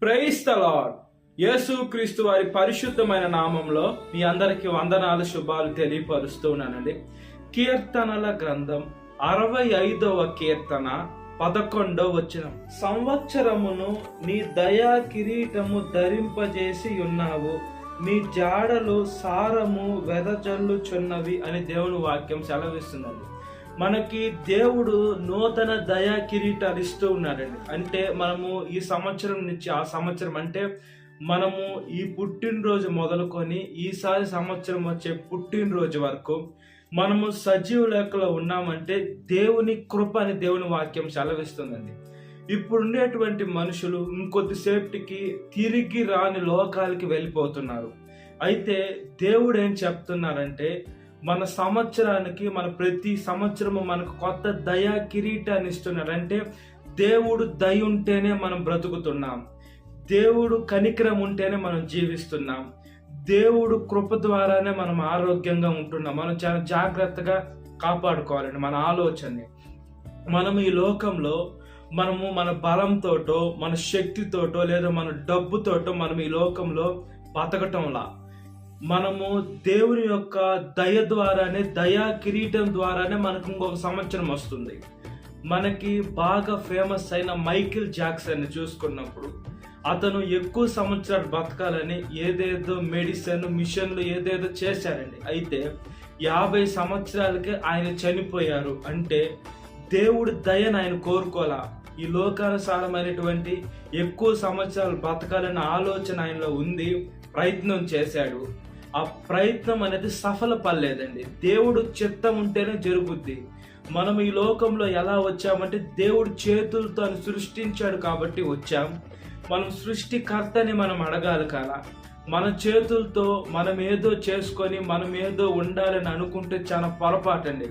Praise the lord. యేసుక్రీస్తు వారి పరిశుద్ధమైన నామంలో మీ అందరికి వందనాలు, శుభాలు తెలియపరుస్తున్నానండి. కీర్తనల గ్రంథం 65వ కీర్తన 11వ వచనం. సంవత్సరమును నీ దయా కిరీటము ధరింపజేసి ఉన్నావు, నీ జాడలు సారము వెదజల్లుచున్నవి అని దేవుని వాక్యం సెలవిస్తుందండి. మనకి దేవుడు నూతన దయా కిరీటాలు ఇస్తూ ఉన్నాడండి. అంటే మనము ఈ సంవత్సరం నుంచి ఆ సంవత్సరం, అంటే మనము ఈ పుట్టినరోజు మొదలుకొని ఈసారి సంవత్సరం వచ్చే పుట్టినరోజు వరకు మనము సజీవ లెక్కలో ఉన్నామంటే దేవుని కృప అని దేవుని వాక్యం సెలవిస్తుందండి. ఇప్పుడు ఉండేటువంటి మనుషులు ఇంకొద్దిసేపటికి తిరిగి రాని లోకాలకి వెళ్ళిపోతున్నారు. అయితే దేవుడు ఏం చెప్తున్నారంటే, మన సంవత్సరానికి, మన ప్రతి సంవత్సరము మనకు కొత్త దయా కిరీటాన్ని ఇస్తున్నాడు. అంటే దేవుడు దయ ఉంటేనే మనం బ్రతుకుతున్నాం, దేవుడు కనికరం ఉంటేనే మనం జీవిస్తున్నాం, దేవుడు కృప ద్వారానే మనం ఆరోగ్యంగా ఉంటున్నాం. మనం చాలా జాగ్రత్తగా కాపాడుకోవాలండి మన ఆలోచనని. మనం ఈ లోకంలో మనము మన బలంతోటో, మన శక్తితోటో, లేదా మన డబ్బుతోటో మనం ఈ లోకంలో బతకటంలా, మనము దేవుని యొక్క దయ ద్వారానే, దయా కిరీటం ద్వారానే మనకు ఇంకొక సంవత్సరం వస్తుంది. మనకి బాగా ఫేమస్ అయిన మైకేల్ జాక్సన్ చూసుకున్నప్పుడు అతను ఎక్కువ సంవత్సరాలు బతకాలని ఏదేదో మెడిసిన్ మిషన్లు ఏదేదో చేశారండి. అయితే 50 సంవత్సరాలకే ఆయన చనిపోయారు. అంటే దేవుడు దయను ఆయన కోరుకోలా. ఈ లోకానుసారమైనటువంటి ఎక్కువ సంవత్సరాలు బతకాలనే ఆలోచన ఆయనలో ఉంది, ప్రయత్నం చేశాడు. ఆ ప్రయత్నం అనేది సఫలపడలేదండి. దేవుడు చిత్తం ఉంటేనే జరుగుద్ది. మనం ఈ లోకంలో ఎలా వచ్చామంటే దేవుడు చేతులతో సృష్టించాడు కాబట్టి వచ్చాం. మనం సృష్టికర్తని మనం అడగాలి కదా. మన చేతులతో మనం ఏదో చేసుకొని మనం ఏదో ఉండాలని అనుకుంటే చాలా పొరపాటండి.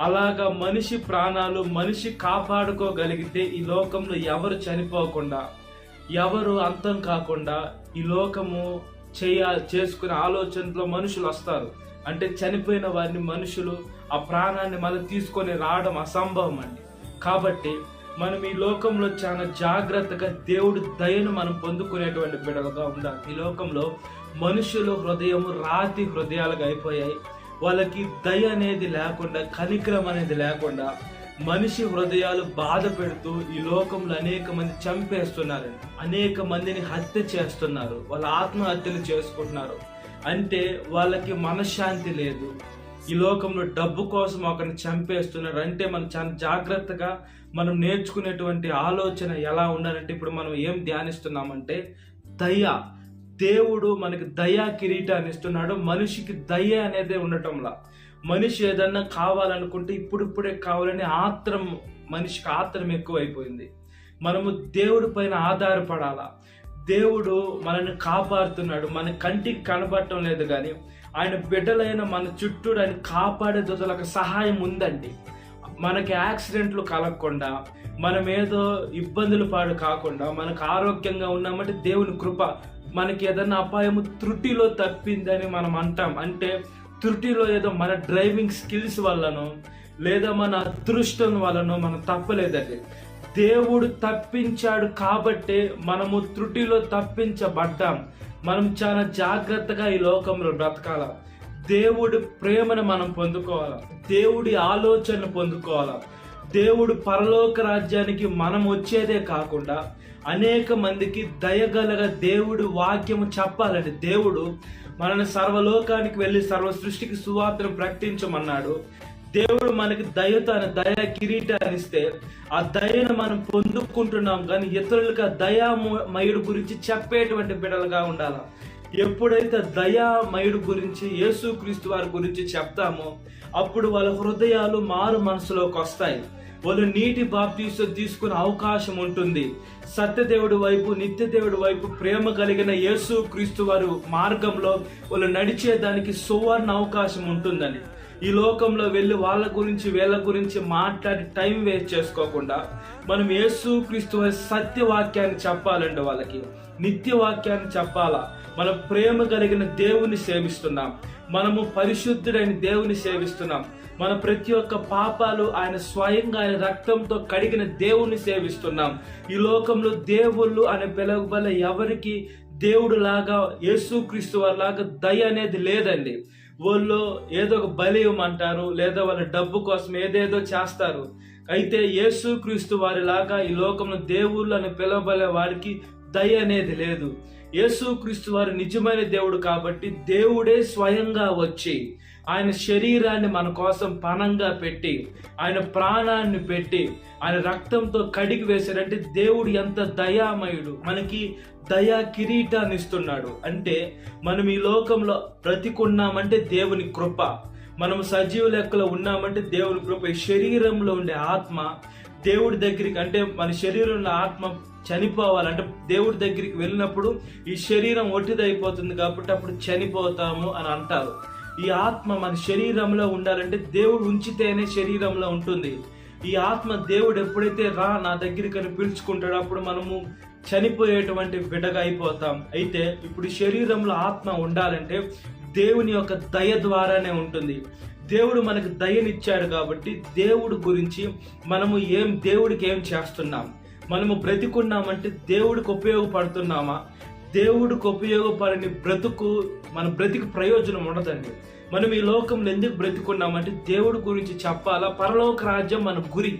అలాగా మనిషి ప్రాణాలు మనిషి కాపాడుకోగలిగితే ఈ లోకంలో ఎవరు చనిపోకుండా, ఎవరు అంతం కాకుండా ఈ లోకము చేసుకునే ఆలోచనలో మనుషులు వస్తారు. అంటే చనిపోయిన వారిని మనుషులు ఆ ప్రాణాన్ని మళ్ళీ తీసుకొని రావడం అసంభవం అండి. కాబట్టి మనం ఈ లోకంలో చాలా జాగ్రత్తగా దేవుడి దయను మనం పొందుకునేటువంటి బిడ్డలుగా ఉండాలి. ఈ లోకంలో మనుషుల హృదయము రాతి హృదయాలుగా అయిపోయాయి. వాళ్ళకి దయ అనేది లేకుండా, కనికరం అనేది లేకుండా మనిషి హృదయాలు బాధ పెడుతూ ఈ లోకంలో అనేక మంది చంపేస్తున్నారండి. అనేక మందిని హత్య చేస్తున్నారు, వాళ్ళ ఆత్మహత్యలు చేసుకుంటున్నారు. అంటే వాళ్ళకి మనశ్శాంతి లేదు. ఈ లోకంలో డబ్బు కోసం ఒకరిని చంపేస్తున్నారు. అంటే మనం చాలా జాగ్రత్తగా మనం నేర్చుకునేటువంటి ఆలోచన ఎలా ఉండాలంటే, ఇప్పుడు మనం ఏం ధ్యానిస్తున్నామంటే దయ. దేవుడు మనకి దయా కిరీటాన్ని ఇస్తున్నాడు. మనిషికి దయ అనేది ఉండటంలా, మనిషి ఏదన్నా కావాలనుకుంటే ఇప్పుడిప్పుడే కావాలని ఆత్రం, మనిషికి ఆత్రం ఎక్కువైపోయింది. మనము దేవుడి పైన ఆధారపడాలా. దేవుడు మనల్ని కాపాడుతున్నాడు, మన కంటికి కనబడటం లేదు కానీ ఆయన బిడ్డలైన మన చుట్టూ ఆయన కాపాడే దొదలకు సహాయం ఉందండి. మనకి యాక్సిడెంట్లు కలగకుండా, మనం ఏదో ఇబ్బందులు పాడు కాకుండా మనకు ఆరోగ్యంగా ఉన్నామంటే దేవుని కృప. మనకి ఏదన్నా అపాయము త్రుటిలో తప్పిందని మనం అంటాం. అంటే త్రుటిలో ఏదో మన డ్రైవింగ్ స్కిల్స్ వల్లనో లేదా మన అదృష్టం వల్లనో మనం తప్పలేదండి. దేవుడు తప్పించాడు కాబట్టే మనము త్రుటిలో తప్పించబడ్డాం. మనం చాలా జాగ్రత్తగా ఈ లోకంలో బ్రతకాల. దేవుడి ప్రేమను మనం పొందుకోవాలా, దేవుడి ఆలోచనను పొందుకోవాలా. దేవుడు పరలోక రాజ్యానికి మనం వచ్చేదే కాకుండా అనేక మందికి దయగలగా దేవుడు వాక్యము చెప్పాలండి. దేవుడు మనల్ని సర్వలోకానికి వెళ్ళి సర్వ సృష్టికి సువార్తను ప్రకటించమన్నాడు. దేవుడు మనకి దయతో దయా కిరీటాన్ని ఇస్తే ఆ దయను మనం పొందుకుంటున్నాం, కానీ ఇతరులకు ఆ దయామయుడు గురించి చెప్పేటువంటి బిడ్డలుగా ఉండాలి. ఎప్పుడైతే దయామయుడు గురించి, యేసుక్రీస్తు వారి గురించి చెప్తామో అప్పుడు వాళ్ళ హృదయాలు మారు మనసులోకి వస్తాయి. వాళ్ళు నీటి బాప్తీసం తీసుకునే అవకాశం ఉంటుంది. సత్యదేవుడి వైపు, నిత్యదేవుడి వైపు ప్రేమ కలిగిన యేసుక్రీస్తు వారి మార్గంలో వాళ్ళు నడిచేదానికి సువర్ణ అవకాశం ఉంటుందని. ఈ లోకంలో వెళ్ళి వాళ్ళ గురించి వీళ్ళ గురించి మాట్లాడి టైం వేస్ట్ చేసుకోకుండా మనం యేసుక్రీస్తు వారి సత్యవాక్యాన్ని చెప్పాలండి. వాళ్ళకి నిత్య వాక్యాన్ని చెప్పాలా. మనం ప్రేమ కలిగిన దేవుని సేవిస్తున్నాం, మనము పరిశుద్ధుడైన దేవుని సేవిస్తున్నాం. మన ప్రతి ఒక్క పాపాలు ఆయన స్వయంగా ఆయన రక్తంతో కడిగిన దేవుణ్ణి సేవిస్తున్నాం. ఈ లోకంలో దేవుళ్ళు అనే పిలువబడే ఎవరికి దేవుడు లాగా యేసుక్రీస్తు వారిలాగా దయ అనేది లేదండి. వాళ్ళు ఏదో ఒక బలి ఇవ్వమంటారు, లేదా వాళ్ళ డబ్బు కోసం ఏదేదో చేస్తారు. అయితే యేసుక్రీస్తు వారిలాగా ఈ లోకంలో దేవుళ్ళు అని పిలువబడే వారికి దయ అనేది లేదు. యేసుక్రీస్తు వారు నిజమైన దేవుడు కాబట్టి దేవుడే స్వయంగా వచ్చి ఆయన శరీరాన్ని మన కోసం పణంగా పెట్టి ఆయన ప్రాణాన్ని పెట్టి ఆయన రక్తంతో కడిగి వేశాడంటే దేవుడు ఎంత దయామయుడు. మనకి దయా కిరీటాన్ని ఇస్తున్నాడు. అంటే మనం ఈ లోకంలో బ్రతికున్నామంటే దేవుని కృప, మనం సజీవ లెక్కలో ఉన్నామంటే దేవుని కృప. ఈ శరీరంలో ఉండే ఆత్మ దేవుడి దగ్గరికి, అంటే మన శరీరంలో ఆత్మ చనిపోవాలంటే దేవుడి దగ్గరికి వెళ్ళినప్పుడు ఈ శరీరం ఒట్టిదైపోతుంది కాబట్టి అప్పుడు చనిపోతాము అని అంటారు. ఈ ఆత్మ మన శరీరంలో ఉండాలంటే దేవుడు ఉంచితేనే శరీరంలో ఉంటుంది. ఈ ఆత్మ దేవుడు ఎప్పుడైతే రా నా దగ్గరికి అని పిలుచుకుంటాడో అప్పుడు మనము చనిపోయేటువంటి బిడ్డగా అయిపోతాం. అయితే ఇప్పుడు ఈ శరీరంలో ఆత్మ ఉండాలంటే దేవుని యొక్క దయ ద్వారానే ఉంటుంది. దేవుడు మనకు దయనిచ్చాడు కాబట్టి దేవుడి గురించి మనము దేవుడికి ఏం చేస్తున్నాం, మనము బ్రతికున్నామంటే దేవుడికి ఉపయోగపడుతున్నామా? దేవుడికి ఉపయోగపడని మన బ్రతికి ప్రయోజనం ఉండదండి. మనం ఈ లోకంలో ఎందుకు బ్రతికున్నామంటే దేవుడి గురించి చెప్పాలా. పరలోక రాజ్యం మన గురి.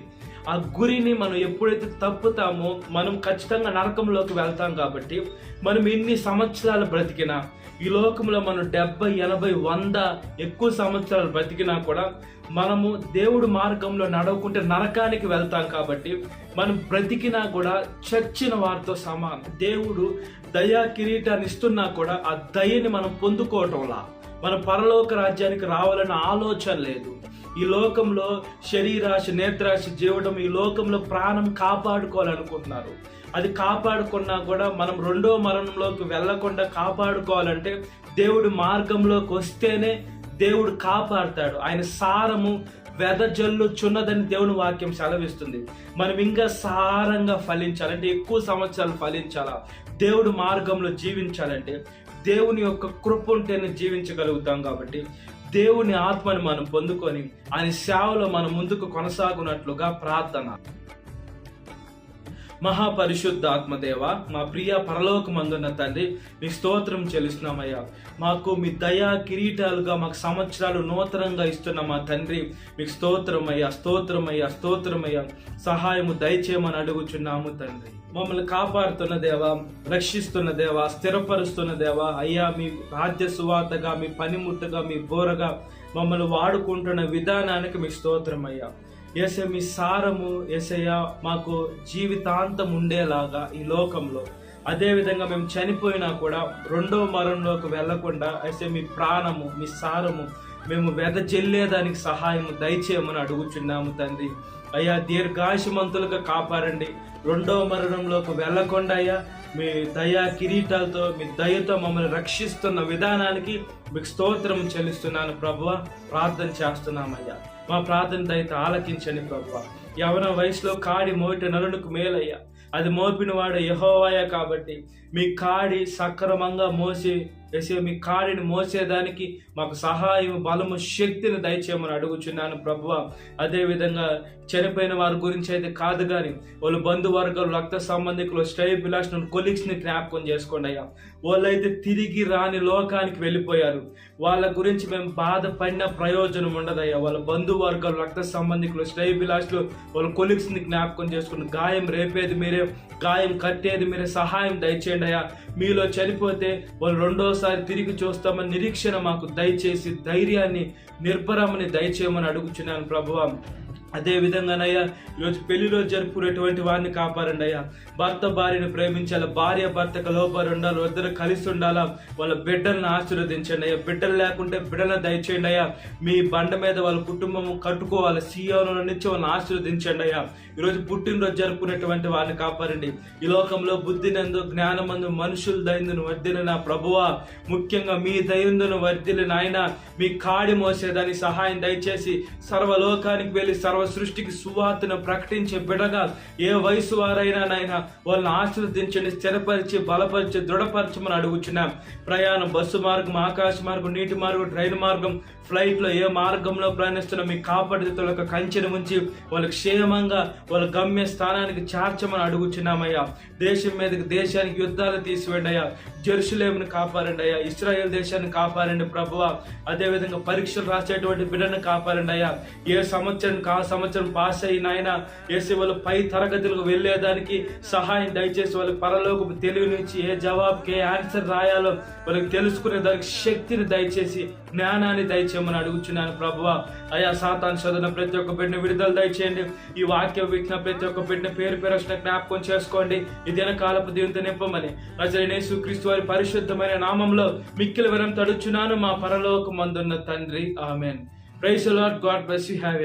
ఆ గురిని మనం ఎప్పుడైతే తప్పుతామో మనం ఖచ్చితంగా నరకంలోకి వెళ్తాం. కాబట్టి మనం ఎన్ని సంవత్సరాలు బ్రతికినా, ఈ లోకంలో మనం 70, 80, 100 ఎక్కువ సంవత్సరాలు బ్రతికినా కూడా మనము దేవుడి మార్గంలో నడవకుంటే నరకానికి వెళ్తాం. కాబట్టి మనం బ్రతికినా కూడా చచ్చిన వారితో సమానం. దేవుడు దయా కిరీటాన్ని ఇస్తున్నా కూడా ఆ దయని మనం పొందుకోవటంలా మన పరలోక రాజ్యానికి రావాలన్న ఆలోచన లేదు. ఈ లోకంలో శరీరాశ, నేత్రాశ జీవడం, ఈ లోకంలో ప్రాణం కాపాడుకోవాలనుకుంటున్నారు. అది కాపాడుకున్నా కూడా మనం రెండో మరణంలోకి వెళ్లకుండా కాపాడుకోవాలంటే దేవుడి మార్గంలోకి వస్తేనే దేవుడు కాపాడుతాడు. ఆయన సారము వెదజల్లుచున్నదని దేవుని వాక్యం సెలవిస్తుంది. మనం ఇంకా సారంగా ఫలించాలంటే, ఎక్కువ సంవత్సరాలు ఫలించాలా, దేవుడి మార్గంలో జీవించాలంటే దేవుని యొక్క కృప ఉంటేనే జీవించగలుగుతాం. కాబట్టి దేవుని ఆత్మని మనం పొందుకొని ఆయన సేవలో మనం ముందుకు కొనసాగునట్లుగా ప్రార్థన. మహాపరిశుద్ధ ఆత్మదేవ, మా ప్రియ పరలోకమందున్న తండ్రి, మీ స్తోత్రం చెల్లిస్తున్నామయ్యా. మాకు మీ దయా కిరీటాలుగా మాకు సంవత్సరాలు నూతనంగా ఇస్తున్న మా తండ్రి, మీకు స్తోత్రమయ్యా, స్తోత్రమయ్యా, స్తోత్రమయ్యా. సహాయము దయచేయమని అడుగుచున్నాము తండ్రి. మమ్మల్ని కాపాడుతున్న దేవా, రక్షిస్తున్న దేవా, స్థిరపరుస్తున్న దేవా, అయ్యా మీ రాజ్య సువార్తగా, మీ పనిముట్టుగా, మీ బోరగా మమ్మల్ని వాడుకుంటున్న విధానానికి మీ స్తోత్రమయ్యా. యేసయ్య మీ సారము యేసయ్య మాకు జీవితాంతం ఉండేలాగా ఈ లోకంలో, అదేవిధంగా మేము చనిపోయినా కూడా రెండో మరణంలోకి వెళ్లకుండా యేసయ్య మీ ప్రాణము, మీ సారము మేము వెదజల్లేదానికి సహాయము దయచేయమని అడుగుచున్నాము తండ్రి. అయ్యా దీర్ఘాయుష్మంతులుగా కాపాడండి. రెండో మరణంలోకి వెళ్లకుండా అయ్యా మీ దయా కిరీటాలతో, మీ దయతో మమ్మల్ని రక్షిస్తున్న విధానానికి మీకు స్తోత్రం చెల్లిస్తున్నాను ప్రభువా. ప్రార్థన చేస్తున్నామయ్యా, మా ప్రార్థన దయతో ఆలకించండి ప్రభువా. యవన వయసులో కాడి మోయట నరునికి మేలయ్యా, అది మోపిన వాడు యెహోవాయే. కాబట్టి మీ కాడి సక్రమంగా మోసి మీ కాడిని మోసేదానికి మాకు సహాయం, బలము, శక్తిని దయచేయమని అడుగుచున్నాను ప్రభువా. అదేవిధంగా చనిపోయిన వారి గురించి అయితే కాదు కానీ వాళ్ళు బంధువర్గాలు, రక్త సంబంధికులు, శ్రేయోభిలాషులను, కొలీగ్స్ని జ్ఞాపకం చేసుకోండి అయ్యా. వాళ్ళైతే తిరిగి రాని లోకానికి వెళ్ళిపోయారు. వాళ్ళ గురించి మేము బాధపడిన ప్రయోజనం ఉండదయ్యా. వాళ్ళ బంధువర్గాలు, రక్త సంబంధికులు, శ్రేయోభిలాషులు, వాళ్ళ కొలీగ్స్ని జ్ఞాపకం చేసుకుని గాయం రేపేది మీరే, గాయం కట్టేది మీరే, సహాయం దయచేయండి అయ్యా. మీలో చనిపోతే వాళ్ళు రెండోసారి తిరిగి చూస్తామని నిరీక్షణ మాకు దయచేసి ధైర్యాన్ని, నిర్భరమని దయచేయమని అడుగుచున్నాను ప్రభువా. అదే విధంగానయ్యా ఈరోజు పెళ్లిలో జరుపుకునేటువంటి వారిని కాపాడండి అయ్యా. భర్త భార్యను ప్రేమించాలి, భార్య భర్తకు లోబడి ఉండాలి, ఇద్దరు కలిసి ఉండాలా. వాళ్ళ బిడ్డలను ఆశీర్వదించండి అయ్యా. బిడ్డలు లేకుంటే బిడ్డలను దయచేయండి అయ్యా. మీ బండ మీద వాళ్ళ కుటుంబం కట్టుకోవాలి, సీయోను నుంచి వాళ్ళని ఆశీర్వదించండి అయ్యా. ఈరోజు పుట్టినరోజు జరుపుకునేటువంటి వారిని కాపాడండి. ఈ లోకంలో బుద్ధినందు, జ్ఞానమందు, మనుషుల దయందును వర్ధిల్లిన నా ప్రభువా, ముఖ్యంగా మీ దయందును వర్ధిల్లిన ఆయన మీ కాడి మోసేదానికి సహాయం దయచేసి సర్వలోకానికి వెళ్ళి సర్వ సృష్టికి సువార్తను ప్రకటించే బిడ్డగా ఏ వయసు వారైనా నైనా వాళ్ళని ఆశీర్వదించండి, స్థిరపరిచి బలపరిచి దృఢపరచమని అడుగుచున్నాం. ప్రయాణం బస్సు మార్గం, ఆకాశ మార్గం, నీటి మార్గం, ట్రైన్ మార్గం, ఫ్లైట్ లో ఏ మార్గంలో ప్రయాణిస్తున్నా మీ కాపాడుతులకు కంచెను ఉంచి వాళ్ళకి క్షేమంగా వాళ్ళ గమ్య స్థానానికి చేర్చమని అడుగుచున్నామయ్యా. దేశం మీదకి దేశానికి యుద్ధాలు తీసివేయండి అయ్యా. జెరూసలేమును కాపాడండి అయ్యా. ఇశ్రాయేల్ దేశాన్ని కాపాడండి ప్రభువా. అదేవిధంగా పరీక్షలు రాసేటువంటి బిడ్డను కాపాడండి అయ్యా. ఏ సంవత్సరానికి ఆ సంవత్సరం పాస్ అయినాయన వేసి వాళ్ళు పై తరగతులకు వెళ్ళేదానికి సహాయం దయచేసి వాళ్ళకి పరలోకపు తెలివినిచ్చి ఏ జవాబుకి ఏ ఆన్సర్ రాయాలో వాళ్ళకి తెలుసుకునే దానికి శక్తిని దయచేసి జ్ఞానాన్ని దయచేయమని అడుగుచున్నాను ప్రభువా. అయా సాతాను శోధన ప్రతి ఒక్క బిడ్డను విడుదల దయచేయండి. ఈ వాక్యం విఘ్న ప్రతి ఒక్క బిడ్డను పేరు జ్ఞాపకం చేసుకోండి. ఈ దినకాలపు దీవెనతో నింపమని నజరేయుడైన యేసుక్రీస్తు వారి పరిశుద్ధమైన నామంలో మిక్కిలి వినయం తడుచున్నాను మా పరలోకమందున్న తండ్రి, ఆమేన్. Praise the Lord. God bless you.